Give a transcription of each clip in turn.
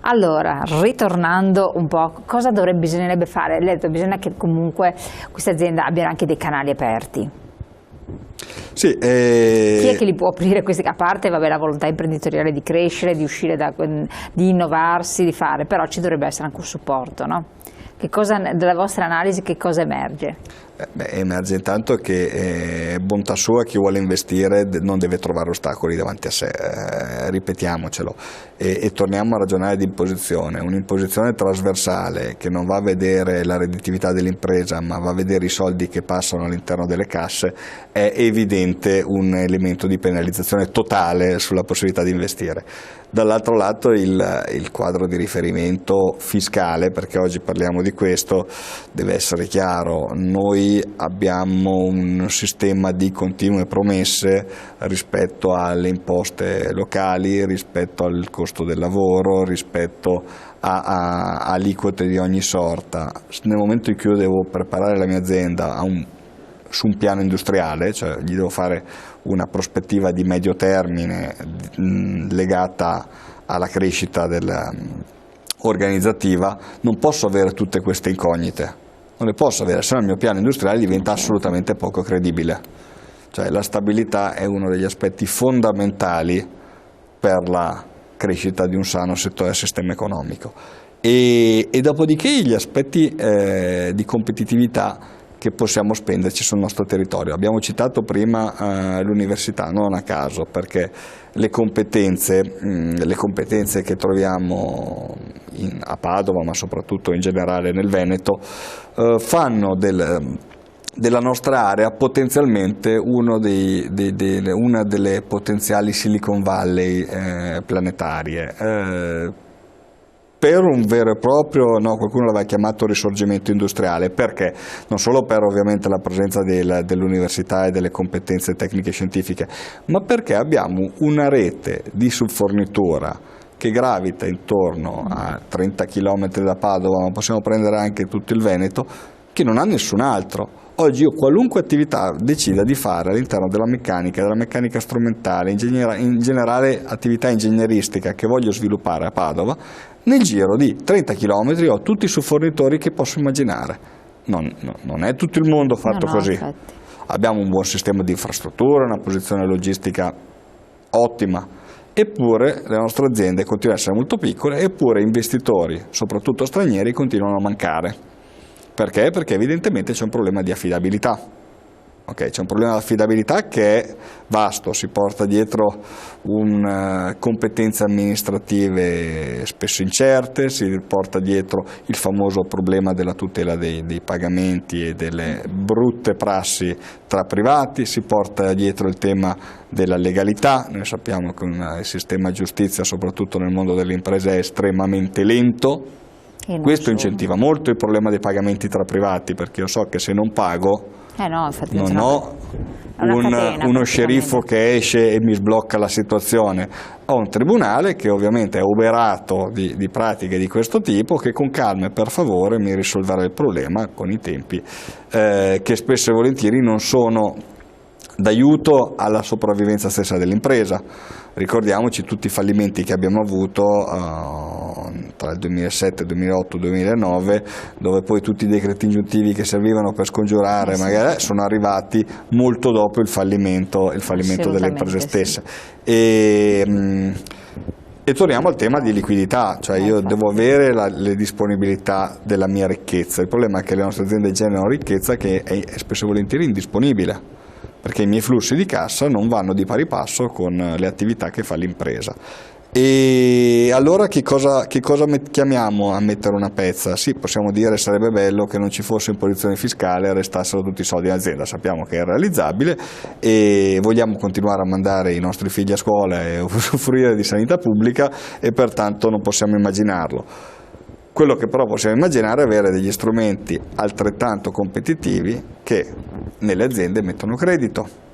Allora, ritornando un po', cosa bisognerebbe fare? Lei ha detto, bisogna che comunque queste aziende abbiano anche dei canali aperti. Sì, Chi è che li può aprire questi? A parte vabbè, la volontà imprenditoriale di crescere, di uscire, di innovarsi, di fare, però ci dovrebbe essere anche un supporto, no? Dalla vostra analisi che cosa emerge? Emerge intanto che è bontà sua, chi vuole investire non deve trovare ostacoli davanti a sé, ripetiamocelo, e torniamo a ragionare di imposizione, un'imposizione trasversale che non va a vedere la redditività dell'impresa ma va a vedere i soldi che passano all'interno delle casse, è evidente un elemento di penalizzazione totale sulla possibilità di investire. Dall'altro lato il quadro di riferimento fiscale, perché oggi parliamo di questo, deve essere chiaro. Noi abbiamo un sistema di continue promesse rispetto alle imposte locali, rispetto al costo del lavoro, rispetto a aliquote di ogni sorta. Nel momento in cui io devo preparare la mia azienda su un piano industriale, cioè gli devo fare una prospettiva di medio termine legata alla crescita organizzativa, non posso avere tutte queste incognite, non le posso avere, se no il mio piano industriale diventa assolutamente poco credibile. Cioè la stabilità è uno degli aspetti fondamentali per la crescita di un sano settore e sistema economico. E dopodiché gli aspetti di competitività che possiamo spenderci sul nostro territorio. Abbiamo citato prima l'università, non a caso, perché le competenze che troviamo a Padova, ma soprattutto in generale nel Veneto, fanno della nostra area potenzialmente una delle potenziali Silicon Valley planetarie. Per un vero e proprio, qualcuno l'aveva chiamato risorgimento industriale, perché? Non solo per ovviamente la presenza dell'università e delle competenze tecniche e scientifiche, ma perché abbiamo una rete di subfornitura che gravita intorno a 30 km da Padova, ma possiamo prendere anche tutto il Veneto, che non ha nessun altro. Oggi io qualunque attività decida di fare all'interno della meccanica strumentale, in generale attività ingegneristica che voglio sviluppare a Padova, nel giro di 30 km ho tutti i subfornitori che posso immaginare. Non è tutto il mondo fatto così. Infatti. Abbiamo un buon sistema di infrastrutture, una posizione logistica ottima, eppure le nostre aziende continuano a essere molto piccole, eppure investitori, soprattutto stranieri, continuano a mancare. Perché? Perché evidentemente c'è un problema di affidabilità. C'è un problema di affidabilità che è vasto, si porta dietro competenze amministrative spesso incerte, si porta dietro il famoso problema della tutela dei pagamenti e delle brutte prassi tra privati, si porta dietro il tema della legalità. Noi sappiamo che il sistema giustizia, soprattutto nel mondo delle imprese, è estremamente lento. Questo incentiva molto il problema dei pagamenti tra privati, perché io so che se non pago non ho uno sceriffo che esce e mi sblocca la situazione. Ho un tribunale che ovviamente è oberato di pratiche di questo tipo, che con calma e per favore mi risolverà il problema con i tempi che spesso e volentieri non sono d'aiuto alla sopravvivenza stessa dell'impresa. Ricordiamoci tutti i fallimenti che abbiamo avuto tra il 2007, 2008, 2009, dove poi tutti i decreti ingiuntivi che servivano per scongiurare magari sono arrivati molto dopo il fallimento delle imprese stesse. E torniamo al tema di liquidità, cioè io devo avere le disponibilità della mia ricchezza. Il problema è che le nostre aziende generano ricchezza che è spesso e volentieri indisponibile, perché i miei flussi di cassa non vanno di pari passo con le attività che fa l'impresa. E allora che cosa chiamiamo a mettere una pezza? Sì, possiamo dire sarebbe bello che non ci fosse imposizione fiscale e restassero tutti i soldi in azienda, sappiamo che è irrealizzabile e vogliamo continuare a mandare i nostri figli a scuola e usufruire di sanità pubblica e pertanto non possiamo immaginarlo. Quello che però possiamo immaginare è avere degli strumenti altrettanto competitivi che nelle aziende mettono credito,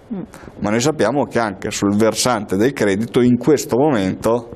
ma noi sappiamo che anche sul versante del credito in questo momento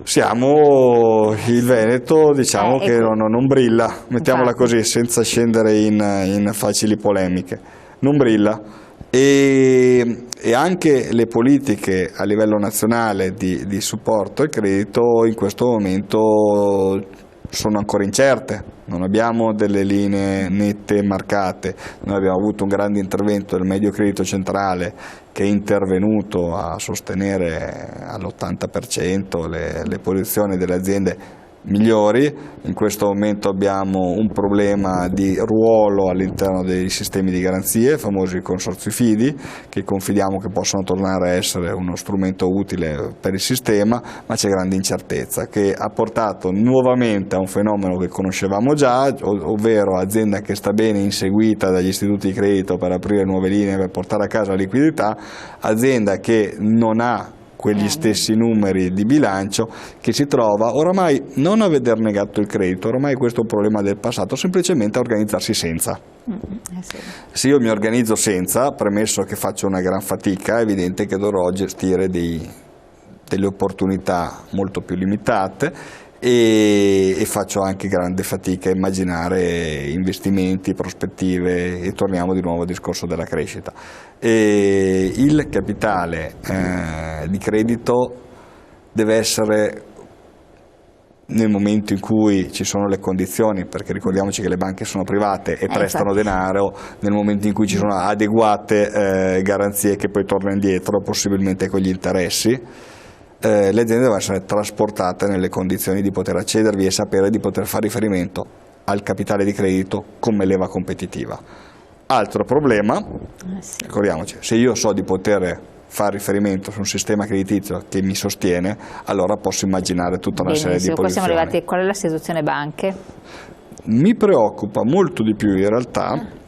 siamo il Veneto, diciamo che non brilla, mettiamola così senza scendere in facili polemiche, non brilla. E e anche le politiche a livello nazionale di supporto al credito in questo momento sono ancora incerte, non abbiamo delle linee nette marcate. Noi abbiamo avuto un grande intervento del Medio Credito Centrale che è intervenuto a sostenere all'80% le posizioni delle aziende migliori. In questo momento abbiamo un problema di ruolo all'interno dei sistemi di garanzie, i famosi consorzi fidi, che confidiamo che possano tornare a essere uno strumento utile per il sistema, ma c'è grande incertezza che ha portato nuovamente a un fenomeno che conoscevamo già, ovvero azienda che sta bene inseguita dagli istituti di credito per aprire nuove linee per portare a casa la liquidità, azienda che non ha quegli stessi numeri di bilancio, che si trova oramai non a veder negato il credito, oramai questo è un problema del passato, semplicemente a organizzarsi senza. Se io mi organizzo senza, premesso che faccio una gran fatica, è evidente che dovrò gestire delle opportunità molto più limitate e faccio anche grande fatica a immaginare investimenti, prospettive, e torniamo di nuovo al discorso della crescita. E il capitale di credito deve essere, nel momento in cui ci sono le condizioni, perché ricordiamoci che le banche sono private e prestano denaro, nel momento in cui ci sono adeguate garanzie che poi tornano indietro, possibilmente con gli interessi, le aziende devono essere trasportate nelle condizioni di poter accedervi e sapere di poter fare riferimento al capitale di credito come leva competitiva. Altro problema, ricordiamoci, se io so di poter fare riferimento su un sistema creditizio che mi sostiene, allora posso immaginare tutta una serie di posizioni. Siamo arrivati, qual è la situazione banche? Mi preoccupa molto di più in realtà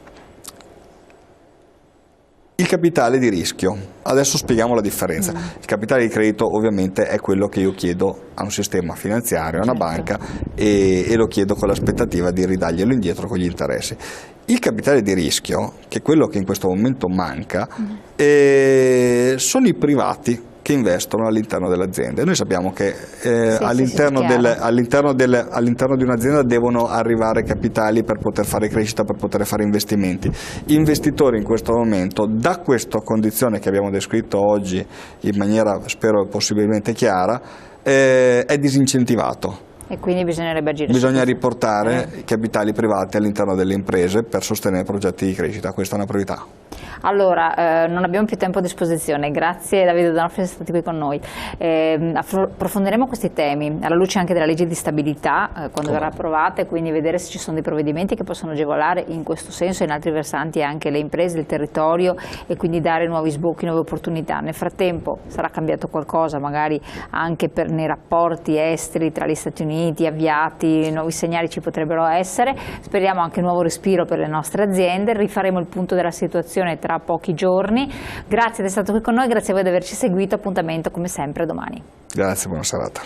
il capitale di rischio. Adesso spieghiamo la differenza. Il capitale di credito ovviamente è quello che io chiedo a un sistema finanziario, a una banca, e lo chiedo con l'aspettativa di ridarglielo indietro con gli interessi. Il capitale di rischio, che è quello che in questo momento manca, sono i privati che investono all'interno delle aziende. Noi sappiamo che all'interno di un'azienda devono arrivare capitali per poter fare crescita, per poter fare investimenti. Gli investitori in questo momento, da questa condizione che abbiamo descritto oggi in maniera, spero, possibilmente chiara, è disincentivato. E quindi bisognerebbe agire. Bisogna riportare i capitali privati all'interno delle imprese per sostenere progetti di crescita, questa è una priorità. Allora, non abbiamo più tempo a disposizione, grazie Davide D'Onofrio di essere stati qui con noi. Approfondiremo questi temi alla luce anche della legge di stabilità quando verrà approvata, e quindi vedere se ci sono dei provvedimenti che possono agevolare in questo senso e in altri versanti anche le imprese, il territorio, e quindi dare nuovi sbocchi, nuove opportunità. Nel frattempo sarà cambiato qualcosa magari anche nei rapporti esteri tra gli Stati Uniti, avviati, nuovi segnali ci potrebbero essere, speriamo anche un nuovo respiro per le nostre aziende, rifaremo il punto della situazione tra pochi giorni. Grazie di essere stato qui con noi, grazie a voi di averci seguito, appuntamento come sempre domani. Grazie, buona serata.